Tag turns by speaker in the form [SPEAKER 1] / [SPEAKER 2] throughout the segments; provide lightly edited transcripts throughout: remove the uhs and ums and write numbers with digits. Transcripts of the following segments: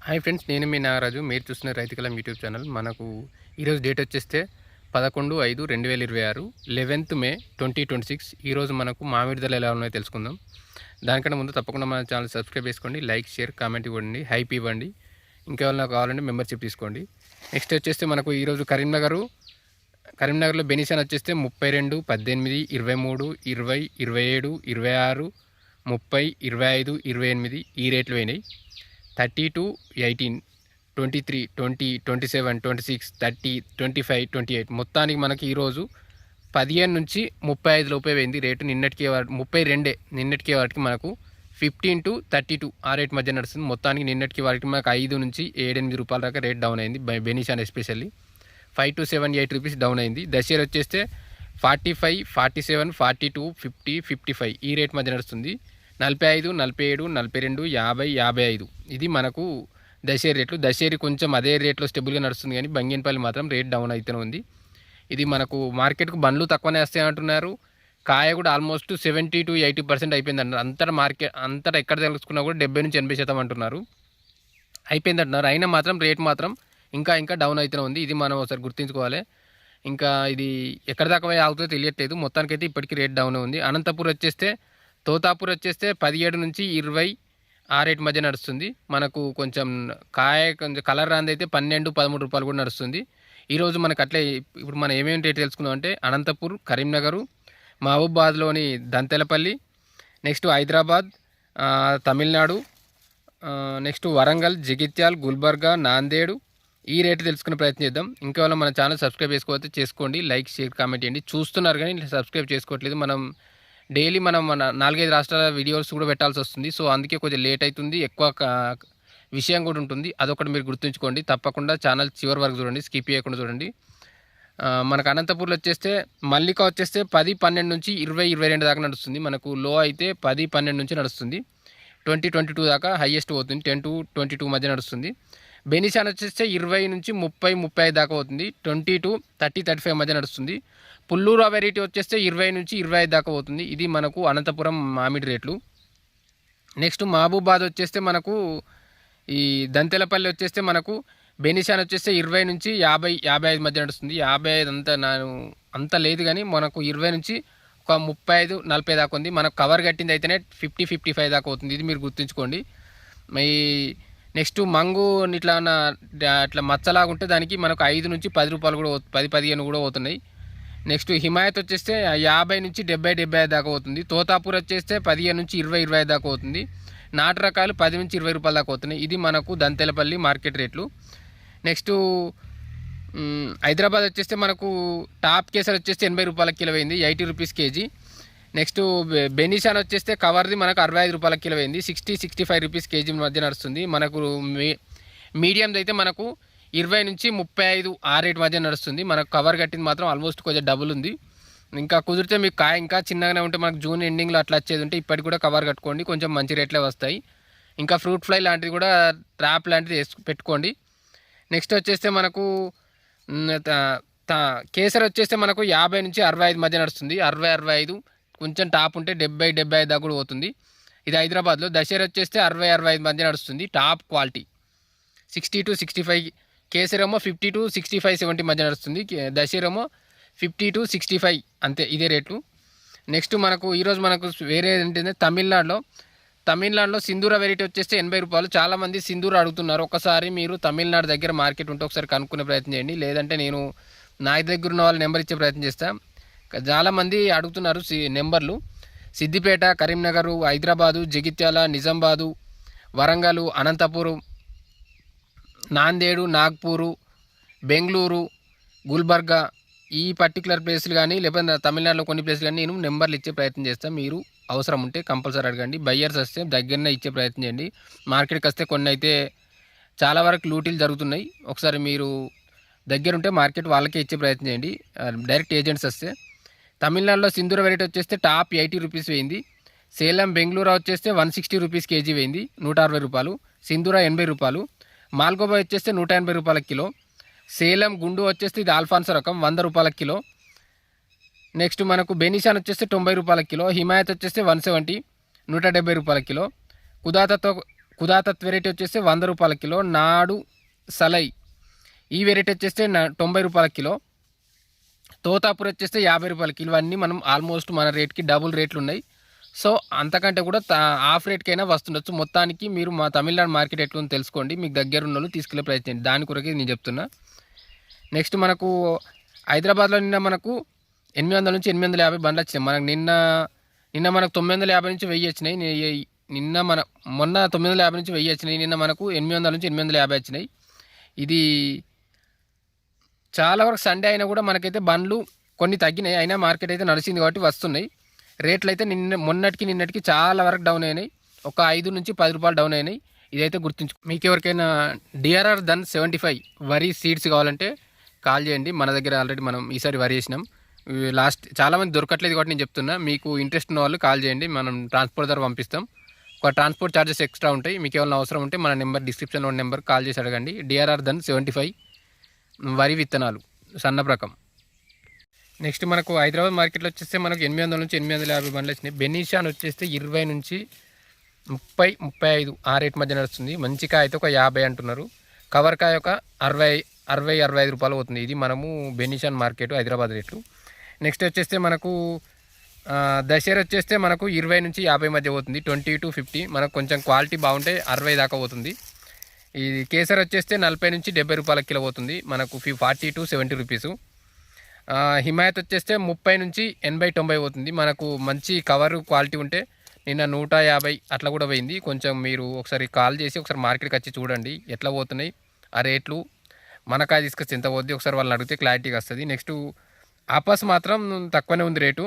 [SPEAKER 1] Hi friends, నేను మీ నాగరాజు. మీరు చూస్తున్న రైతు కలం యూట్యూబ్ ఛానల్. మనకు ఈరోజు డేట్ వచ్చేస్తే 11/5/2026, 11th May 2026. ఈరోజు మనకు మామిడి ధరలు ఎలా ఉన్నాయో తెలుసుకుందాం. దానికన్నా ముందు తప్పకుండా మన ఛానల్ సబ్స్క్రైబ్ చేసుకోండి, లైక్, షేర్, కామెంట్ ఇవ్వండి, హైప్ ఇవ్వండి. ఇంకేమైనా కావాలంటే మెంబర్షిప్ తీసుకోండి. నెక్స్ట్ వచ్చేస్తే మనకు ఈరోజు కరీంనగర్లో బెనిషన్ వచ్చేస్తే 32, 18, 23, 20, 27, 26, 30, 25, 28 ఈ రేట్లు పోయినాయి. 32, 18, 23, 20, 27, 26, 30, 25, 28 మొత్తానికి మనకి ఈరోజు 15 నుంచి 35 లోపే పోయింది రేటు. నిన్నటికి 32 నిన్నటికి వాటికి మనకు 15 to 32 ఆ రేట్ మధ్య నడుస్తుంది. మొత్తానికి నిన్నటికి వాటికి మనకు 5 నుంచి 7-8 రూపాయల దాకా రేట్ డౌన్ అయింది. Benishan especially 5 to 7, 8 rupees down అయింది. దశేర్ వచ్చేస్తే 45, 47, 42, 50, 55 ఈ రేట్ మధ్య నడుస్తుంది. 45, 47, 42, 50, 55 ఇది మనకు దశేరి రేట్లు. దశేరి కొంచెం అదే రేట్లో స్టెబుల్గా నడుస్తుంది, కానీ బంగినపల్లి మాత్రం రేట్ డౌన్ అవుతూనే ఉంది. ఇది మనకు మార్కెట్కు బండ్లు తక్కువనే వస్తాయి అంటున్నారు. కాయ కూడా ఆల్మోస్ట్ 70 to 80% అయిపోయింది అంటారు. అంతటా ఎక్కడ తెలుసుకున్నా కూడా 70 నుంచి 80% అంటున్నారు, అయిపోయింది అంటున్నారు. అయినా మాత్రం రేట్ మాత్రం ఇంకా డౌన్ అవుతూనే ఉంది. ఇది మనం ఒకసారి గుర్తుంచుకోవాలి. ఇంకా ఇది ఎక్కడ దాకా ఆగుతుందో తెలియట్లేదు. మొత్తానికైతే ఇప్పటికీ రేట్ డౌన్ ఉంది. అనంతపూర్ వచ్చేస్తే తోతాపూర్ వచ్చేస్తే 17 నుంచి 20 ఆ రేట్ మధ్య నడుస్తుంది. మనకు కొంచెం కొంచెం కలర్ రాంది అయితే 12, 13 రూపాయలు కూడా నడుస్తుంది. ఈరోజు మనకు అట్లే ఇప్పుడు మనం ఏమేమి రేట్ తెలుసుకుందాం అంటే అనంతపూర్, కరీంనగర్, మహబూబాద్లోని దంతెలపల్లి, నెక్స్ట్ హైదరాబాద్, తమిళనాడు, నెక్స్ట్ వరంగల్, జగిత్యాల్, గుల్బర్గా, నాందేడు ఈ రేటు తెలుసుకునే ప్రయత్నం చేద్దాం. ఇంకా మన ఛానల్ సబ్స్క్రైబ్ చేసుకోవచ్చు, చేసుకోండి, లైక్, షేర్, కామెంట్ చేయండి. చూస్తున్నారు కానీ సబ్స్క్రైబ్ చేసుకోవట్లేదు. మనం డైలీ మన 4-5 రాష్ట్రాల వీడియోస్ కూడా పెట్టాల్సి వస్తుంది. సో అందుకే కొంచెం లేట్ అవుతుంది, ఎక్కువ విషయం కూడా ఉంటుంది. అదొకటి మీరు గుర్తుంచుకోండి. తప్పకుండా ఛానల్ చివరి వరకు చూడండి, స్కిప్ చేయకుండా చూడండి. మనకు అనంతపూర్లో వచ్చేస్తే మల్లిక వచ్చేస్తే 10, 12 నుంచి 20, 22 దాకా నడుస్తుంది. మనకు లో అయితే 10, 12 నుంచి నడుస్తుంది. 20, 22 దాకా హైయెస్ట్ పోతుంది. 10 to 22 మధ్య నడుస్తుంది. బెనిషాన్ వచ్చేస్తే 20 నుంచి 30, 35 దాకా పోతుంది. 20 to 30, 35 మధ్య నడుస్తుంది. పుల్లూరు వెరైటీ వచ్చేస్తే 20 నుంచి 25 దాకా పోతుంది. ఇది మనకు అనంతపురం మామిడి రేట్లు. నెక్స్ట్ మహబూబాద్ వచ్చేస్తే మనకు ఈ దంతెలపల్లి వచ్చేస్తే మనకు బెనిషాన్ వచ్చేస్తే 20 నుంచి 50, 55 మధ్య నడుస్తుంది. 55 అంత లేదు, కానీ మనకు 20 నుంచి ఒక 35, 40 దాకా ఉంది. మనకు కవర్ కట్టింది అయితేనే 50, 55 దాకా అవుతుంది. ఇది మీరు గుర్తుంచుకోండి. ఈ నెక్స్ట్ మంగు ఇట్లా మచ్చలాగా ఉంటే దానికి మనకు 5 నుంచి 10 రూపాయలు కూడా 10, 15 కూడా పోతున్నాయి. నెక్స్ట్ హిమాయత్ వచ్చేస్తే 50 నుంచి 70, 75 దాకా అవుతుంది. తోతాపూర్ వచ్చేస్తే 15 నుంచి 20, 25 దాకా అవుతుంది. నాటు రకాలు 10 నుంచి 20 రూపాయల దాకా అవుతున్నాయి. ఇది మనకు దంతెలపల్లి మార్కెట్ రేట్లు. నెక్స్ట్ హైదరాబాద్ వచ్చేస్తే మనకు టాప్ కేసర్ వచ్చేస్తే 80 రూపాయల కిలో అయింది, 80 రూపీస్ కేజీ. నెక్స్ట్ బెనిషాన్ వచ్చేస్తే కవర్ది మనకు 65 రూపాయల కిలో అయింది, 60, 65 రూపీస్ కేజీ మధ్య నడుస్తుంది. మనకు మీడియంది అయితే మనకు 20 నుంచి 35 ఆ రేట్ మధ్య నడుస్తుంది. మనకు కవర్ కట్టింది మాత్రం ఆల్మోస్ట్ కొంచెం డబుల్ ఉంది. ఇంకా కుదిరితే మీకు కాయ ఇంకా చిన్నగానే ఉంటే మనకు జూన్ ఎండింగ్లో అట్లా వచ్చేది ఉంటే ఇప్పటికి కూడా కవర్ కట్టుకోండి, కొంచెం మంచి రేట్లే వస్తాయి. ఇంకా ఫ్రూట్ ఫ్లై లాంటిది కూడా ట్రాప్ లాంటిది పెట్టుకోండి. నెక్స్ట్ వచ్చేస్తే మనకు కేసర్ వచ్చేస్తే మనకు 50 నుంచి 65 మధ్య నడుస్తుంది. 60, 65 కొంచెం టాప్ ఉంటే 70, 75 దాకా కూడా పోతుంది. ఇది హైదరాబాద్లో. దశేర్ వచ్చేస్తే 60, 65 మధ్య నడుస్తుంది. Top quality 60 to 65. కేసరేమో 50 to 65, 70 మధ్య నడుస్తుంది. దశేరేమో 50 to 65 అంతే, ఇదే రేట్లు. నెక్స్ట్ మనకు ఈరోజు మనకు వేరే ఏంటంటే తమిళనాడులో సింధూర వెరైటీ వచ్చేస్తే 80 రూపాయలు. చాలామంది సింధూర అడుగుతున్నారు. ఒకసారి మీరు తమిళనాడు దగ్గర మార్కెట్ ఉంటే ఒకసారి కనుక్కునే ప్రయత్నం చేయండి, లేదంటే నేను నా దగ్గర ఉన్న వాళ్ళ నెంబర్ ఇచ్చే ప్రయత్నం చేస్తాను. చాలామంది అడుగుతున్నారు నెంబర్లు. సిద్దిపేట, కరీంనగర్, హైదరాబాదు, జగిత్యాల, నిజామాబాదు, వరంగల్, అనంతపూరు, నాందేడు, నాగ్పూరు, బెంగళూరు, గుల్బర్గా ఈ పర్టికులర్ ప్లేస్లు కానీ లేకపోతే తమిళనాడులో కొన్ని ప్లేస్లు కానీ నేను నెంబర్లు ఇచ్చే ప్రయత్నం చేస్తాను. మీరు అవసరం ఉంటే కంపల్సరీ అడగండి. బయ్యర్స్ వస్తే దగ్గరనే ఇచ్చే ప్రయత్నం చేయండి. మార్కెట్కి వస్తే కొన్ని అయితే చాలా వరకు లూటీలు జరుగుతున్నాయి. ఒకసారి మీరు దగ్గరుంటే మార్కెట్ వాళ్ళకే ఇచ్చే ప్రయత్నం చేయండి, డైరెక్ట్ ఏజెంట్స్ వస్తే. తమిళనాడులో సింధూర వెరైటీ వచ్చేస్తే టాప్ 80 రూపీస్ వేయింది. సేలం, బెంగళూరు వచ్చేస్తే 160 రూపీస్ కేజీ వేయింది, 160 రూపాయలు. సింధూర 80 రూపాయలు. మాల్గోబా వచ్చేస్తే 180 రూపాయల కిలో. సేలం, గుండు వచ్చేస్తే ఇది ఆల్ఫాన్సో రకం, 100 రూపాయల కిలో. నెక్స్ట్ మనకు బెనిషాన్ వచ్చేస్తే 90 రూపాయల కిలో. హిమాయత్ వచ్చేస్తే 170, 170 రూపాయల కిలో. కుదాతత్ వెరైటీ వచ్చేస్తే 100 రూపాయల కిలో. నాడు సలై ఈ వెరైటీ వచ్చేస్తే 90 రూపాయల కిలో. తోతాపూర్ వచ్చేస్తే 50 రూపాయల కిలో. ఇవన్నీ మనం ఆల్మోస్ట్ మన రేట్కి డబుల్ రేట్లు ఉన్నాయి. సో అంతకంటే కూడా హాఫ్ రేట్కైనా వస్తుండొచ్చు. మొత్తానికి మీరు మా తమిళనాడు మార్కెట్ ఎట్లుందో తెలుసుకోండి, మీకు దగ్గర ఉన్న వాళ్ళు తీసుకెళ్ళే ప్రయత్నం, దాని కొరకే నేను చెప్తున్నా. నెక్స్ట్ మనకు హైదరాబాద్లో నిన్న మనకు 800 నుంచి 850 బండ్లు వచ్చినాయి. మనకు నిన్న మనకు 950 నుంచి 1000 వచ్చినాయి. మొన్న 950 నుంచి 1000 వచ్చినాయి. నిన్న మనకు 800 నుంచి 850 వచ్చినాయి. ఇది చాలా వరకు సండే అయినా కూడా మనకైతే బండ్లు కొన్ని తగ్గినాయి, అయినా మార్కెట్ అయితే నడిచింది కాబట్టి వస్తున్నాయి. రేట్లు అయితే నిన్నటికి చాలా వరకు డౌన్ అయినాయి. ఒక 5 నుంచి 10 రూపాయలు డౌన్ అయినాయి. ఇదైతే గుర్తుంచు. మీకు ఎవరికైనా డిఆర్ఆర్ ధన్ 75 వరి సీడ్స్ కావాలంటే కాల్ చేయండి. మన దగ్గర ఆల్రెడీ మనం ఈసారి వరి వేసినాం. చాలామంది దొరకట్లేదు కాబట్టి నేను చెప్తున్నా, మీకు ఇంట్రెస్ట్ ఉన్న వాళ్ళు కాల్ చేయండి. మనం ట్రాన్స్పోర్ట్ ద్వారా పంపిస్తాం. ఒక ట్రాన్స్పోర్ట్ ఛార్జెస్ ఎక్స్ట్రా ఉంటాయి. మీకు ఏమైనా అవసరం ఉంటే మన నెంబర్ డిస్క్రిప్షన్లో ఉన్న నెంబర్ కాల్ చేసి అడగండి. డిఆర్ఆర్ ధన్ 75 వరి విత్తనాలు సన్నపు రకం. నెక్స్ట్ మనకు హైదరాబాద్ మార్కెట్లో వచ్చేస్తే మనకు 800 నుంచి 850 బండ్లు వచ్చినాయి. బెనీషాన్ వచ్చేస్తే 20 నుంచి 30, 35 ఆ రేట్ మధ్య నడుస్తుంది. మంచి కాయ అయితే ఒక 50 అంటున్నారు. కవర్ కాయ ఒక 60, 65 రూపాయలు అవుతుంది. ఇది మనము బెనీషాన్ మార్కెట్ హైదరాబాద్ రేట్లు. నెక్స్ట్ వచ్చేస్తే మనకు దశేర్ వచ్చేస్తే మనకు 20 నుంచి 50 మధ్య పోతుంది. 20 to 50 మనకు కొంచెం క్వాలిటీ బాగుంటే 60 దాకా పోతుంది. ఇది కేసర్ వచ్చేస్తే 40 నుంచి 70 రూపాయల కిలో పోతుంది. మనకు 40 to 70 రూపీసు. హిమాయత్ వచ్చేస్తే 30 నుంచి 80, 90 పోతుంది. మనకు మంచి కవర్ క్వాలిటీ ఉంటే నిన్న 150 అట్లా కూడా పోయింది. కొంచెం మీరు ఒకసారి కాల్ చేసి ఒకసారి మార్కెట్కి వచ్చి చూడండి ఎట్లా పోతున్నాయి ఆ రేట్లు. మనకాయ తీసుకొచ్చి ఎంత పోద్ది ఒకసారి వాళ్ళని అడిగితే క్లారిటీగా వస్తుంది. నెక్స్ట్ ఆపస్ మాత్రం తక్కువనే ఉంది రేటు.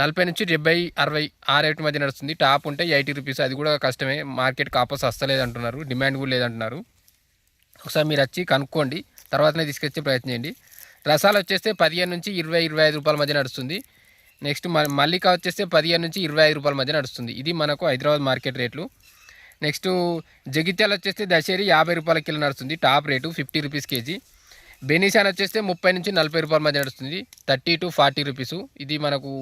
[SPEAKER 1] 40 నుంచి 70, 60 ఆ రేటు మధ్య నడుస్తుంది. టాప్ ఉంటే 80 రూపీస్. అది కూడా కష్టమే, మార్కెట్కి ఆపస్ వస్తలేదంటున్నారు, డిమాండ్ కూడా లేదంటున్నారు. ఒకసారి మీరు వచ్చి కనుక్కోండి, తర్వాతనే తీసుకొచ్చే ప్రయత్నం చేయండి. రసాలు వచ్చేస్తే 15 నుంచి 20, 25 రూపాయల మధ్య నడుస్తుంది. నెక్స్ట్ మల్లిక వచ్చేస్తే 15 నుంచి 25 రూపాయల మధ్య నడుస్తుంది. ఇది మనకు హైదరాబాద్ మార్కెట్ రేట్లు. నెక్స్ట్ జగిత్యాల వచ్చేస్తే దశేరి 50 రూపాయల కిలో నడుస్తుంది. Top rate 50 rupees KG. బెనీషాన్ వచ్చేస్తే 30 నుంచి 40 రూపాయల మధ్య నడుస్తుంది. 30 to 40 రూపీసు. ఇది మనకు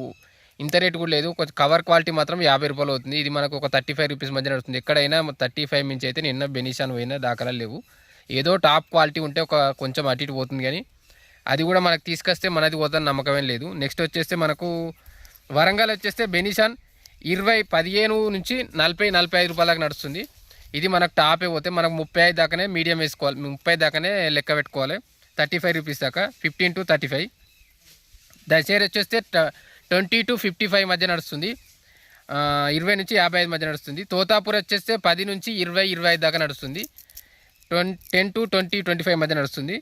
[SPEAKER 1] ఇంత రేటు కూడా లేదు. కొంచెం కవర్ క్వాలిటీ మాత్రం 50 రూపాయలు అవుతుంది. ఇది మనకు ఒక 35 రూపీస్ మధ్య నడుస్తుంది. ఎక్కడైనా 35 నుంచి అయితే నిన్న బెనీషాన్ పోయినా దాఖలాలు లేవు. ఏదో టాప్ క్వాలిటీ ఉంటే ఒక కొంచెం అటు ఇటు పోతుంది, కానీ అది కూడా మనకు తీసుకొస్తే మనది పోతుంది నమ్మకమేం లేదు. నెక్స్ట్ వచ్చేస్తే మనకు వరంగల్ వచ్చేస్తే బెనీషాన్ 15 నుంచి 40, 45 రూపాయల దాకా నడుస్తుంది. ఇది మనకు టాపే పోతే మనకు 35 దాకానే మీడియం వేసుకోవాలి, 30 దాకానే లెక్క పెట్టుకోవాలి. 35 రూపీస్ దాకా, 15 to 35. దశేరి వచ్చేస్తే 20 to 55 మధ్య నడుస్తుంది. 20 నుంచి 55 మధ్య నడుస్తుంది. తోతాపూర్ వచ్చేస్తే 10 నుంచి 20, 25 దాకా నడుస్తుంది. 10 to 20, 25 మధ్య నడుస్తుంది.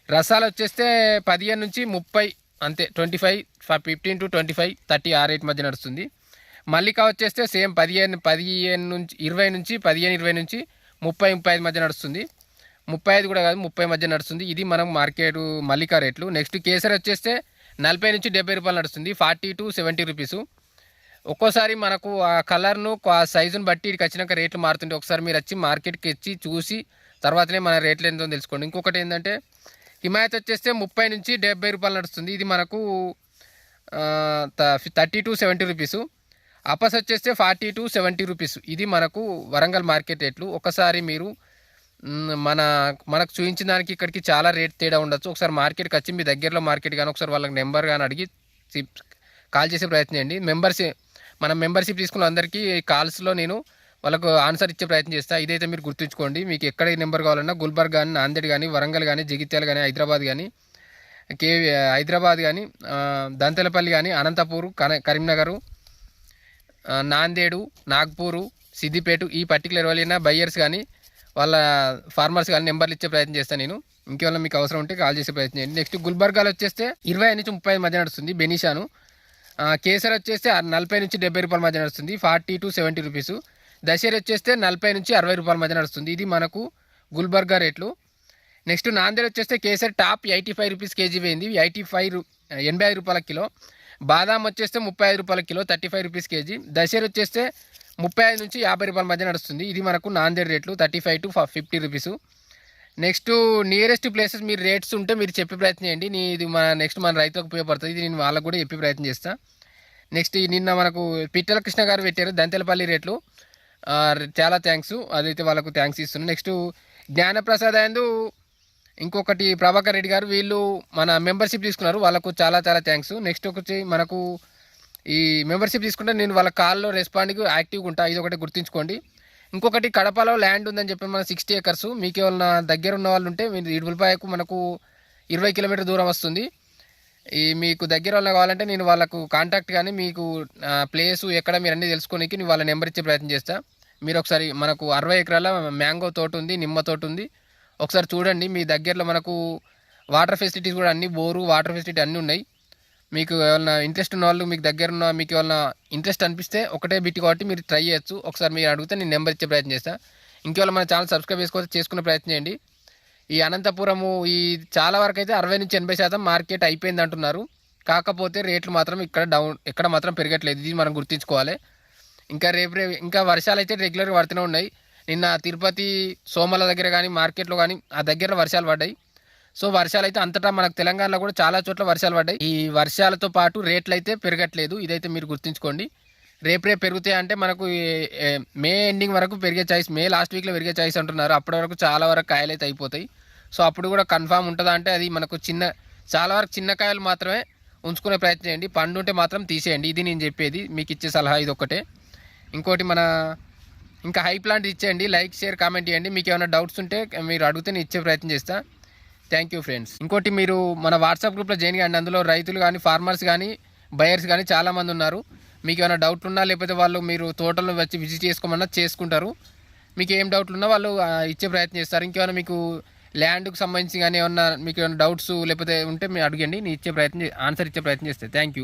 [SPEAKER 1] రసాలు వచ్చేస్తే 15 నుంచి 30 అంతే, 25, 15 to 25, 30 ఆ రేట్ మధ్య నడుస్తుంది. మల్లిక వచ్చేస్తే సేమ్ 15 నుంచి 20 నుంచి 15, 20 నుంచి 30, 35 మధ్య నడుస్తుంది. 35 కూడా కాదు, 30 మధ్య నడుస్తుంది. ఇది మనం మార్కెట్ మల్లిక రేట్లు. నెక్స్ట్ కేసర్ వచ్చేస్తే 40 నుంచి 70 రూపాయలు నడుస్తుంది. 40 to 70 రూపీసు. ఒక్కోసారి మనకు ఆ కలర్ను ఆ సైజును బట్టి ఇక్కడికి వచ్చినాక రేట్లు మారుతుంటే ఒకసారి మీరు వచ్చి మార్కెట్కి వచ్చి చూసి తర్వాతనే మన రేట్లు ఎంతో తెలుసుకోండి. ఇంకొకటి ఏంటంటే హిమాయత్ వచ్చేస్తే 30 నుంచి 70 రూపాయలు నడుస్తుంది. ఇది మనకు 30 to 70 రూపీసు. అపస్ వచ్చేస్తే 40 to 70 రూపీస్. ఇది మనకు వరంగల్ మార్కెట్ రేట్లు. ఒకసారి మీరు మనకు చూపించిన దానికి ఇక్కడికి చాలా రేట్ తేడా ఉండొచ్చు. ఒకసారి మార్కెట్కి వచ్చి మీ దగ్గరలో మార్కెట్ కానీ ఒకసారి వాళ్ళకి నెంబర్ కానీ అడిగి కాల్ చేసే ప్రయత్నం చేయండి. మనం మెంబర్షిప్ తీసుకున్న అందరికీ కాల్స్లో నేను వాళ్ళకు ఆన్సర్ ఇచ్చే ప్రయత్నం చేస్తాను. ఇదైతే మీరు గుర్తుంచుకోండి. మీకు ఎక్కడ నెంబర్ కావాలన్నా గుల్బర్గ్ కానీ, నాందేడ్ కానీ, వరంగల్ కానీ, జగిత్యాల కానీ, హైదరాబాద్ కానీ, హైదరాబాద్ కానీ, దంతెలపల్లి కానీ, అనంతపూరు, కరీంనగరు, నాందేడు, నాగ్పూరు, సిద్దిపేట ఈ పర్టికులర్ వాళ్ళైనా బయ్యర్స్ కానీ వాళ్ళ ఫార్మర్స్ కానీ నెంబర్లు ఇచ్చే ప్రయత్నం చేస్తాను నేను. ఇంకేమైనా మీకు అవసరం ఉంటే కాల్ చేసే ప్రయత్నం చేయండి. నెక్స్ట్ గుల్బర్గాలో వచ్చేస్తే 20 నుంచి 30 మధ్య నడుస్తుంది బెనీషాను. కేసర్ వచ్చేస్తే 40 నుంచి 70 రూపాయల మధ్య నడుస్తుంది. 40 to 70 రూపీసు. దశేరి వచ్చేస్తే 40 నుంచి 60 రూపాయల మధ్య నడుస్తుంది. ఇది మనకు గుల్బర్గా రేట్లు. నెక్స్ట్ నాందేడ్ వచ్చేస్తే కేసర్ టాప్ 85 రూపీస్ కేజీ పోయింది. 85 రూపాయల కిలో. బాదాం వచ్చేస్తే 35 రూపాయల కిలో, 35 రూపీస్ కేజీ. దశేరి వచ్చేస్తే 35 నుంచి 50 రూపాయల మధ్య నడుస్తుంది. ఇది మనకు నాందేడ్ రేట్లు 35 to 50 rupees. Next nearest places మీరు రేట్స్ ఉంటే మీరు చెప్పే ప్రయత్నం చేయండి. ఇది మన రైతులకు ఉపయోగపడుతుంది. ఇది నేను వాళ్ళకు కూడా చెప్పే ప్రయత్నం చేస్తాను. నెక్స్ట్ నిన్న మనకు పిట్టల కృష్ణ గారు పెట్టారు దంతెలపల్లి రేట్లు. చాలా థ్యాంక్స్, అదైతే వాళ్ళకు థ్యాంక్స్ ఇస్తున్నాను. నెక్స్ట్ జ్ఞానప్రసాద్ అండ్ ఇంకొకటి ప్రభాకర్ రెడ్డి గారు, వీళ్ళు మన మెంబర్షిప్ తీసుకున్నారు, వాళ్ళకు చాలా చాలా థ్యాంక్స్. నెక్స్ట్ వచ్చి మనకు ఈ మెంబర్షిప్ తీసుకుంటే నేను వాళ్ళ కాల్లో రెస్పాండ్కి యాక్టివ్గా ఉంటా, ఇది ఒకటి గుర్తుంచుకోండి. ఇంకొకటి కడపలో ల్యాండ్ ఉందని చెప్పి మన 60 acres, మీకు ఏమన్నా దగ్గర ఉన్న వాళ్ళు ఉంటే మీరు ఇడుపులపాయకు మనకు 20 కిలోమీటర్ దూరం వస్తుంది. ఈ మీకు దగ్గర వాళ్ళ కావాలంటే నేను వాళ్ళకు కాంటాక్ట్ కానీ మీకు ప్లేసు ఎక్కడ మీరు అన్నీ తెలుసుకోనికి నేను వాళ్ళ నెంబర్ ఇచ్చే ప్రయత్నం చేస్తా. మీరు ఒకసారి మనకు 60 ఎకరాల మ్యాంగో తోట ఉంది, నిమ్మ తోట ఉంది, ఒకసారి చూడండి. మీ దగ్గరలో మనకు వాటర్ ఫెసిలిటీస్ కూడా అన్ని బోరు వాటర్ ఫెసిలిటీ అన్నీ ఉన్నాయి. మీకు ఏమైనా ఇంట్రెస్ట్ ఉన్న వాళ్ళు, మీకు దగ్గర ఉన్న మీకు ఏమైనా ఇంట్రెస్ట్ అనిపిస్తే ఒకటే బిట్ కాబట్టి మీరు ట్రై చేయొచ్చు. ఒకసారి మీరు అడిగితే నేను నెంబర్ ఇచ్చే ప్రయత్నం చేస్తాను. ఇంకేమైనా మన ఛానల్ సబ్స్క్రైబ్ చేసుకునే ప్రయత్నం చేయండి. ఈ అనంతపురము ఈ చాలా వరకు అయితే 60 నుంచి 80% మార్కెట్ అయిపోయింది అంటున్నారు. కాకపోతే రేట్లు మాత్రం ఎక్కడ మాత్రం పెరగట్లేదు, ఇది మనం గుర్తుంచుకోవాలి. ఇంకా ఇంకా వర్షాలు అయితే రెగ్యులర్గా పడుతూనే ఉన్నాయి. నిన్న తిరుపతి సోమల దగ్గర కానీ మార్కెట్లో కానీ ఆ దగ్గర వర్షాలు పడ్డాయి. సో వర్షాలు అయితే అంతటా మనకు తెలంగాణలో కూడా చాలా చోట్ల వర్షాలు పడ్డాయి. ఈ వర్షాలతో పాటు రేట్లు అయితే పెరగట్లేదు, ఇదైతే మీరు గుర్తుంచుకోండి. రేపు పెరుగుతాయి అంటే మనకు మే ఎండింగ్ వరకు పెరిగే ఛాయిస్, మే లాస్ట్ వీక్లో పెరిగే ఛాయిస్ అంటున్నారు. అప్పటి వరకు చాలా వరకు కాయలు అయితే అయిపోతాయి. సో అప్పుడు కూడా కన్ఫామ్ ఉంటుందా అంటే అది మనకు చాలా వరకు చిన్న కాయలు మాత్రమే ఉంచుకునే ప్రయత్నం చేయండి, పండు ఉంటే మాత్రం తీసేయండి. ఇది నేను చెప్పేది, మీకు ఇచ్చే సలహా ఇది ఒకటే. ఇంకోటి ఇంకా హై ప్లాంట్ ఇచ్చేయండి, లైక్ షేర్ కామెంట్ చేయండి. మీకు ఏమైనా డౌట్స్ ఉంటే మీరు అడిగితే నేను ఇచ్చే ప్రయత్నం చేస్తా. Thank you friends. ఇంకోటి మీరు మన వాట్సాప్ గ్రూప్లో జాయిన్ కాండి, అందులో రైతులు కానీ ఫార్మర్స్ కానీ బయర్స్ కానీ చాలామంది ఉన్నారు. మీకు ఏమైనా డౌట్లు ఉన్నా లేకపోతే వాళ్ళు మీరు తోటలో వచ్చి విజిట్ చేసుకోమన్నా చేసుకుంటారు. మీకు ఏం డౌట్లు ఉన్నా వాళ్ళు ఇచ్చే ప్రయత్నం చేస్తారు. ఇంకేమైనా మీకు ల్యాండ్కి సంబంధించి కానీ ఏమన్నా మీకు ఏమైనా డౌట్స్ లేకపోతే ఉంటే మీరు అడగండి, నేను ఆన్సర్ ఇచ్చే ప్రయత్నం చేస్తాను. Thank you.